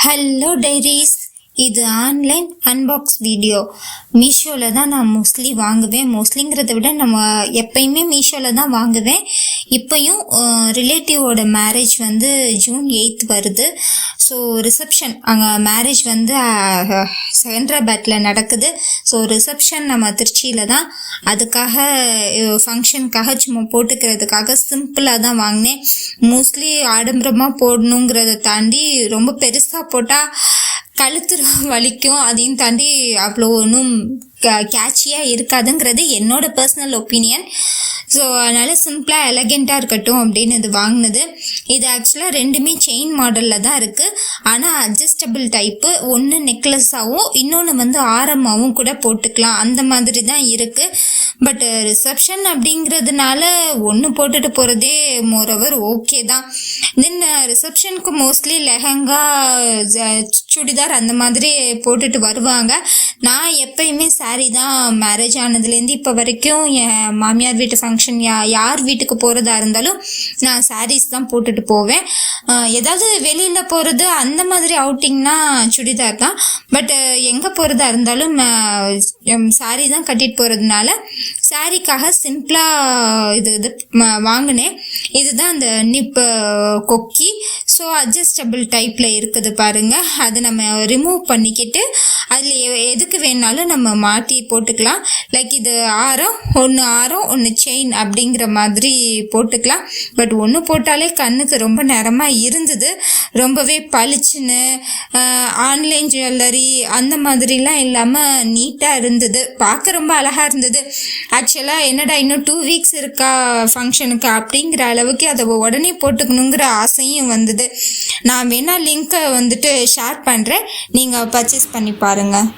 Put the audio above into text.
Hello diaries, இது online unbox video. மீஷோவில் தான் நான் மோஸ்ட்லி வாங்குவேன். மோஸ்ட்லிங்கிறத விட நம்ம எப்பயுமே மீஷோவில் தான் வாங்குவேன். இப்போயும் ரிலேட்டிவோட மேரேஜ் வந்து ஜூன் 8 வருது. ஸோ ரிசப்ஷன், அங்கே மேரேஜ் வந்து செகண்ட்ராபேட்டில் நடக்குது. ஸோ ரிசப்ஷன் நம்ம திருச்சியில் தான். அதுக்காக ஃபங்க்ஷனுக்காக சும்மா போட்டுக்கிறதுக்காக சிம்பிளாக தான் வாங்கினேன். மோஸ்ட்லி ஆடம்பரமாக போடணுங்கிறத தாண்டி ரொம்ப பெருசாக போட்டால் கழுத்து வலிக்கும். அதையும் தாண்டி அவ்வளோ ஒன்றும் கேட்சியாக இருக்காதுங்கிறது என்னோட பர்சனல் ஒப்பீனியன். ஸோ அதனால் சிம்பிளாக எலகெண்ட்டாக இருக்கட்டும் அப்படின்னு இது வாங்கினது. இது ஆக்சுவலாக ரெண்டுமே செயின் மாடலில் தான் இருக்குது. ஆனால் அட்ஜஸ்டபிள் டைப்பு. ஒன்று நெக்லஸாகவும் இன்னொன்று வந்து ஆரமாகவும் கூட போட்டுக்கலாம். அந்த மாதிரி தான் இருக்குது. பட் ரிசப்ஷன் அப்படிங்கிறதுனால ஒன்று போட்டுட்டு போகிறதே மோரோவர் ஓகே தான். தென் ரிசப்ஷனுக்கு மோஸ்ட்லி லெஹங்கா, சுடிதார் அந்த மாதிரி போட்டுட்டு வருவாங்க. நான் எப்பயுமே சாரீ தான். மேரேஜ் ஆனதுலேருந்து இப்போ வரைக்கும் என் மாமியார் வீட்டு ஃபங்க்ஷன் யார் வீட்டுக்கு போகிறதா இருந்தாலும் நான் சாரீஸ் தான் போட்டுட்டு போவேன். ஏதாவது வெளியில் போகிறது அந்த மாதிரி அவுட்டிங்னா சுடிதார் தான். பட் எங்கே போகிறதா இருந்தாலும் சாரீ தான் கட்டிட்டு போகிறதுனால சாரீக்காக சிம்பிளாக இது வாங்கினேன். இதுதான் அந்த நிப் கொக்கி. ஸோ அட்ஜஸ்டபிள் டைப்பில் இருக்குது பாருங்கள். அது நம்ம ரிமூவ் பண்ணிக்கிட்டு அதில் எதுக்கு வேணாலும் நம்ம மாட்டி போட்டுக்கலாம். லைக் இது ஆரம் ஒன்று செயின் அப்படிங்கிற மாதிரி போட்டுக்கலாம். பட் ஒன்று போட்டாலே கண்ணுக்கு ரொம்ப நேரமாக இருந்தது. ரொம்பவே பளிச்சுன்னு ஆன்லைன் ஜுவல்லரி அந்த மாதிரிலாம் இல்லாமல் நீட்டாக இருந்தது. பார்க்க ரொம்ப அழகாக இருந்தது. ஆக்சுவலாக என்னடா இன்னும் 2 வீக்ஸ் இருக்கா ஃபங்க்ஷனுக்கு அப்படிங்கிற அளவுக்கு அதை உடனே போட்டுக்கணுங்கிற ஆசையும் வந்தது. நான் வேணால் லிங்க்கை வந்துட்டு ஷேர் பண்ணுறேன், நீங்கள் பர்ச்சேஸ் பண்ணி பாருங்கள்.